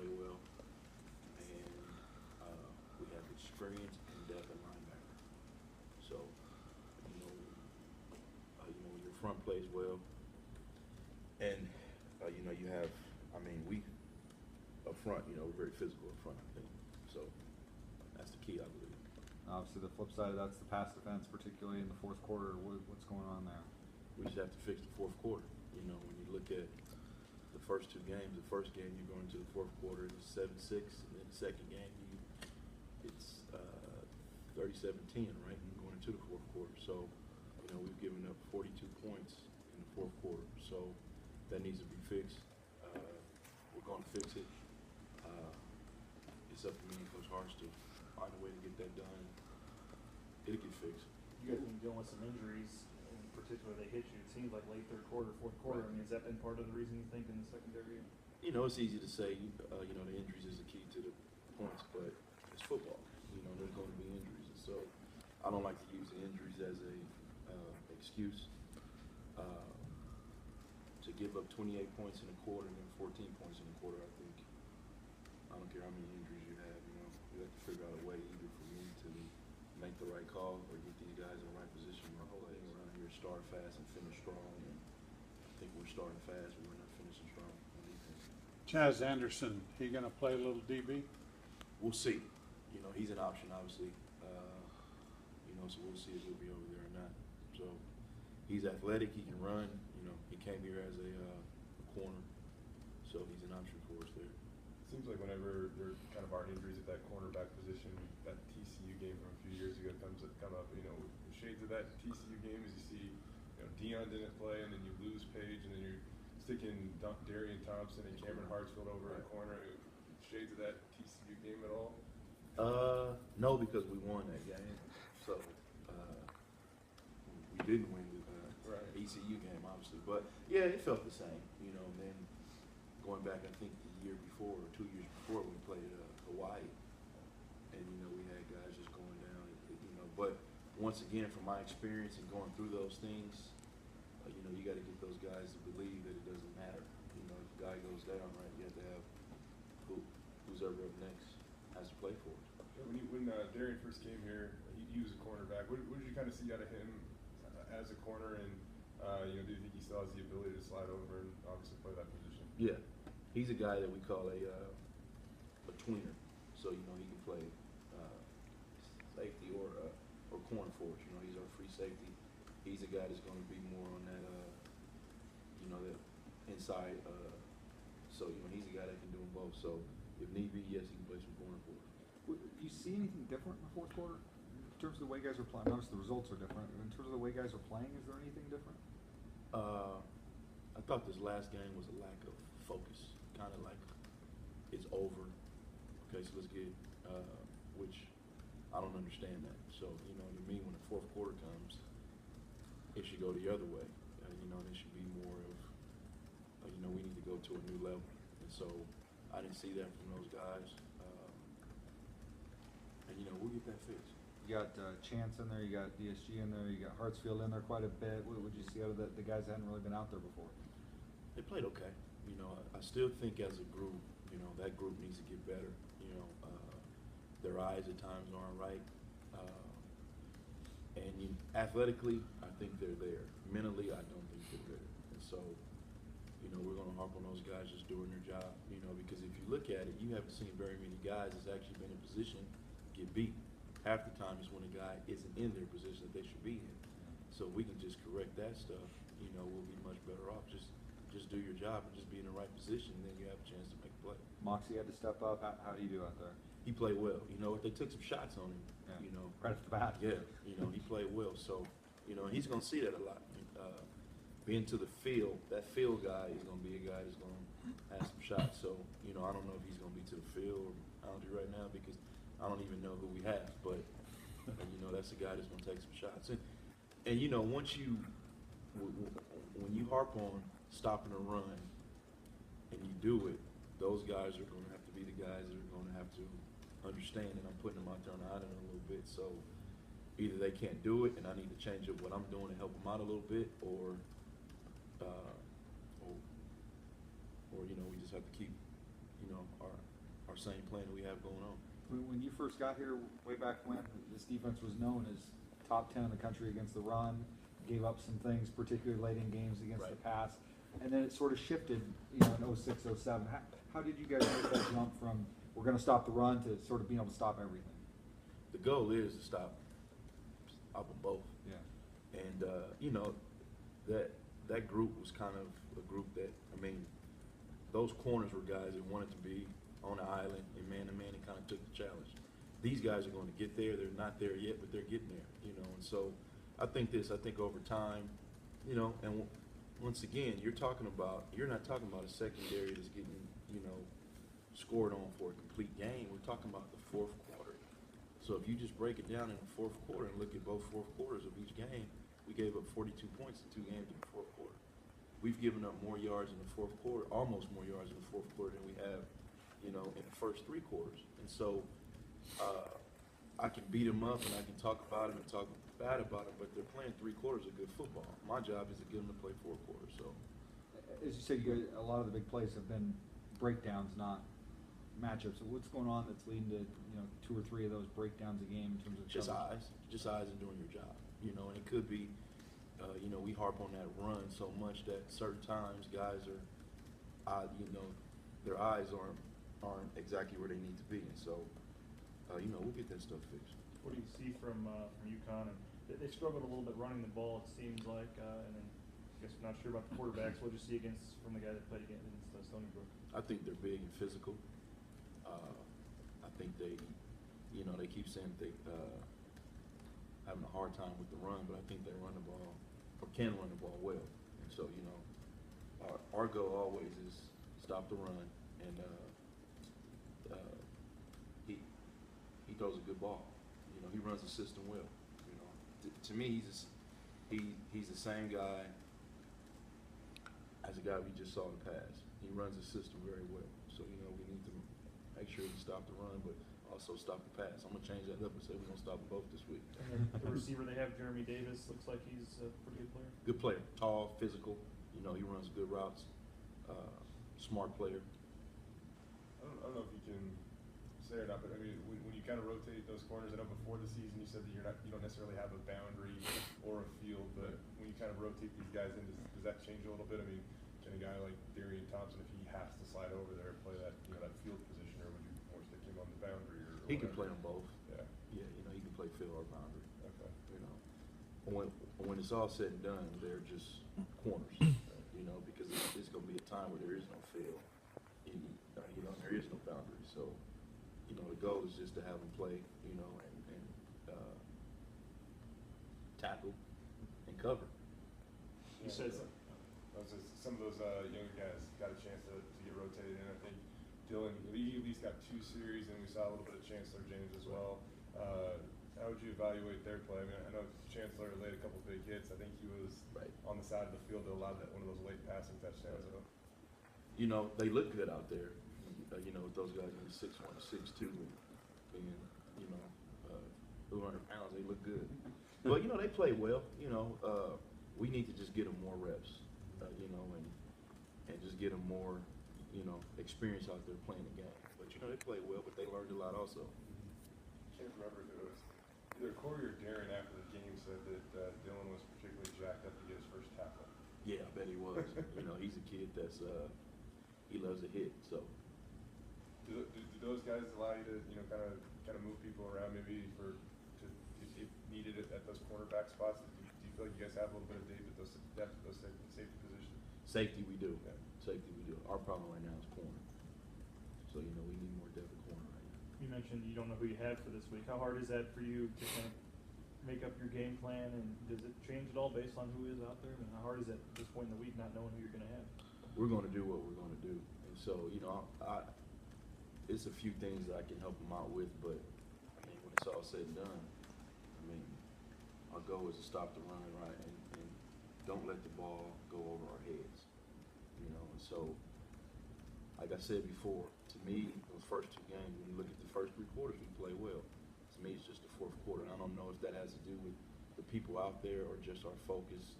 play well, and we have experience and depth at linebacker. So, when your front plays well, and you have, we up front, we're very physical up front, I think. So that's the key, I believe. Obviously, the flip side of that's the pass defense, particularly in the fourth quarter. What's going on there? We just have to fix the fourth quarter. When you look at the first two games, the first game you go into the fourth quarter, it's 7-6, and then the second game it's 37-10, right? And going into the fourth quarter. So, we've given up 42 points in the fourth quarter. So that needs to be fixed. We're going to fix it. It's up to me and Coach Harsh to find a way to get that done. It'll get fixed. You guys have been dealing with some injuries, in particular they hit you. It seems like late third quarter, fourth quarter. Right. Has that been part of the reason you think in the secondary? It's easy to say, the injuries is the key to the points, but it's football. There's going to be injuries. And so I don't like to use the injuries as a excuse to give up 28 points in a quarter and then 14 points in a quarter. I don't care how many injuries you have, you have to figure out a way either for me to make the right call or get these guys in the right position. My whole thing around here is start fast and finish strong, and I think we're starting fast, but we're not finishing strong on defense. Chaz Anderson, he gonna play a little DB? We'll see. He's an option, obviously. So we'll see if he'll be over there or not. So he's athletic. He can run. He came here as a corner, so he's an option for us there. Seems like whenever there kind of are injuries at that cornerback position, that TCU game from a few years ago come up. The shades of that TCU game is you see, Dion didn't play, and then you lose Page, and then you're sticking Darian Thompson and Cameron Hartsfield over in the corner. Shades of that TCU game at all? No, because we won that game. So we didn't win the ECU game, obviously. But yeah, it felt the same. Then going back, I think the year before or 2 years before, we played Hawaii, and we had guys just going down. But once again, from my experience and going through those things, you got to get those guys to believe that it doesn't matter. If a guy goes down, right, you have to have who's ever up next has to play for it. When Darian first came here, he was a cornerback. What did you kind of see out of him as a corner, and do you think he still has the ability to slide over and obviously play that position? Yeah, he's a guy that we call a tweener. So he can play safety or corner for us. He's our free safety. He's a guy that's going to be more on that that inside. So he's a guy that can do them both. So if need be, yes, he can play some corner for us. Do you see anything different in the fourth quarter in terms of the way guys are playing? Obviously, the results are different. In terms of the way guys are playing, is there anything different? I thought this last game was a lack of focus, kind of like it's over. Okay, so let's get, which I don't understand that. So to me, when the fourth quarter comes, it should go the other way. There should be more of, we need to go to a new level. And so I didn't see that from those guys. And we'll get that fixed. You got Chance in there, you got DSG in there, you got Hartsfield in there quite a bit. What would you see out of the guys that hadn't really been out there before? They played okay. I still think as a group, that group needs to get better. Their eyes at times aren't right. And athletically, I think they're there. Mentally, I don't think they're there. And so, we're going to harp on those guys just doing their job, because if you look at it, you haven't seen very many guys that's actually been in position get beat. Half the time is when a guy isn't in their position that they should be in. So if we can just correct that stuff, we'll be much better off. Just do your job and just be in the right position, and then you have a chance to make a play. Moxie had to step up. How do you do out there? He played well. They took some shots on him. Yeah. Right off the bat. Yeah, he played well. So, he's going to see that a lot. Being to the field, that field guy is going to be a guy that's going to have some shots. So, I don't know if he's going to be to the field or boundary right now because I don't even know who we have. But, that's a guy that's going to take some shots. And once when you harp on stopping a run and you do it, those guys are going to have to be the guys that are going to have to understand, and I'm putting them out there on the island a little bit. So either they can't do it, and I need to change up what I'm doing to help them out a little bit, or we just have to keep, our our same plan that we have going on. When you first got here, way back when, this defense was known as top 10 in the country against the run, gave up some things, particularly late in games against the pass, and then it sort of shifted, in 06, 07. How did you guys make that jump from we're going to stop the run to sort of being able to stop everything? The goal is to stop them both. Yeah. And, that group was kind of a group that, those corners were guys that wanted to be on the island and man-to-man and kind of took the challenge. These guys are going to get there. They're not there yet, but they're getting there, and so I think over time, and once again, you're not talking about a secondary that's getting, scored on for a complete game. We're talking about the fourth quarter. So if you just break it down in the fourth quarter and look at both fourth quarters of each game, we gave up 42 points in 2 games in the fourth quarter. We've given up more yards in the fourth quarter, almost more yards in the fourth quarter than we have, in the first 3 quarters. And so I can beat them up and I can talk about them and talk bad about them, but they're playing 3 quarters of good football. My job is to get them to play 4 quarters. So, as you said, a lot of the big plays have been breakdowns, not matchups. So what's going on that's leading to 2 or 3 of those breakdowns a game in terms of just eyes and doing your job, and it could be, we harp on that run so much that certain times guys are, their eyes aren't exactly where they need to be, and so, we'll get that stuff fixed. What do you see from UConn? And they struggled a little bit running the ball, it seems like, and then I guess I'm not sure about the quarterbacks. What did you see from the guy that played against Stony Brook? I think they're big and physical. I think they keep saying they having a hard time with the run, but I think they run the ball or can run the ball well. And so, our goal always is stop the run, and he throws a good ball. He runs the system well. To me, he's the same guy as the guy we just saw in the past. He runs the system very well. So, we need to make sure we stop the run, but also stop the pass. I'm going to change that up and say we're going to stop them both this week. And then the receiver they have, Jeremy Davis, looks like he's a pretty good player. Good player. Tall, physical. He runs good routes. Smart player. I don't know if you can say or not, but when you kind of rotate those corners, I know before the season you said that you don't necessarily have a boundary or a field, but when you kind of rotate these guys in, does that change a little bit? Can a guy like Darian Thompson, if he has to slide over there, play that that field position, or would you more stick him on the boundary? Or He can play on both. Yeah. Yeah, he can play field or boundary. Okay. When it's all said and done, they're just corners. Because it's going to be a time where there is no field. There is no boundary. So, the goal is just to have them play, and tackle and cover. You said some of those younger guys got a chance to get rotated in. I think Dylan, he at least got 2 series, and we saw a little bit of Chancellor James as well. How would you evaluate their play? I know Chancellor laid a couple big hits. I think he was on the side of the field that allowed one of those late passing touchdowns. They look good out there. With those guys in 6'1", 6'2", and 200 pounds, they look good. But they play well. We need to just get them more reps, and just get them more, experience out there playing the game. But they play well, but they learned a lot also. I can't remember if it was either Corey or Darren after the game said that Dylan was particularly jacked up to get his first tackle. Yeah, I bet he was. He's a kid that's he loves a hit. So. Do those guys allow you to kind of move people around maybe if needed at those cornerback spots? Do you feel like you guys have a little bit of depth at those safety positions? Safety we do. Yeah. Safety we do. Our problem right now is corner. So we need more depth at corner right now. You mentioned you don't know who you have for this week. How hard is that for you to kind of make up your game plan, and does it change at all based on who is out there? How hard is it at this point in the week not knowing who you're going to have? We're going to do what we're going to do, and so it's a few things that I can help them out with, but when it's all said and done, our goal is to stop the run and don't let the ball go over our heads. And so, like I said before, to me, those first 2 games, when you look at the first 3 quarters, we play well. To me, it's just the fourth quarter. I don't know if that has to do with the people out there or just our focus,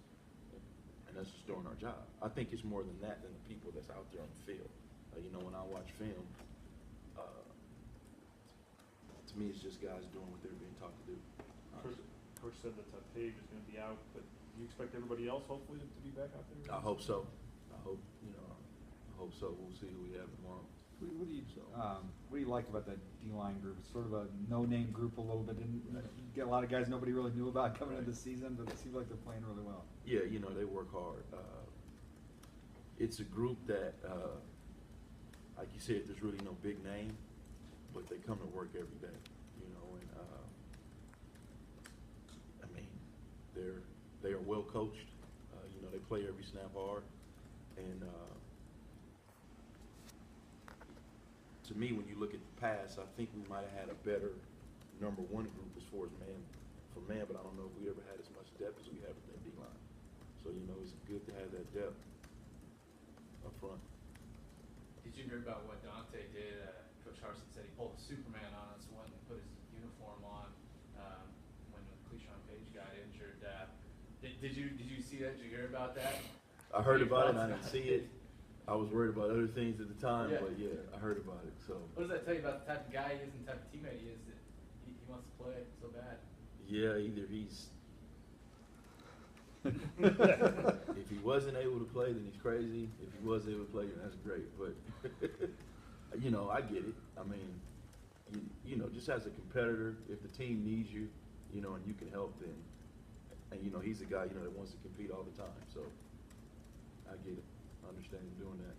and that's just doing our job. I think it's more than that, than the people that's out there on the field. When I watch film, me, it's just guys doing what they're being taught to do. honestly. Coach said that Page is gonna be out, but do you expect everybody else hopefully to be back out there? I hope so. I hope so. We'll see who we have tomorrow. What do you like about that D-line group? It's sort of a no-name group a little bit. Didn't get a lot of guys nobody really knew about coming into the season, but it seems like they're playing really well. Yeah, they work hard. It's a group that, like you said, there's really no big name, but they come to work every day, and I mean, they are well coached. They play every snap hard, and to me, when you look at the past, I think we might have had a better number one group as far as man for man, but I don't know if we ever had as much depth as we have with that D-line. So, it's good to have that depth up front. Did you hear about what Dante did? Coach Harsin said he pulled a Superman on us, went and put his uniform on when Cleishon Page got injured. Did you see that? Did you hear about that? I heard about it, and I didn't see it. I was worried about other things at the time, but yeah, I heard about it. So. What does that tell you about the type of guy he is and the type of teammate he is that he wants to play so bad? Yeah, either he's. If he wasn't able to play, then he's crazy. If he was able to play, then that's great. But I get it. I mean, just as a competitor, if the team needs you, and you can help, then, and he's a guy that wants to compete all the time. So I get it. I understand him doing that.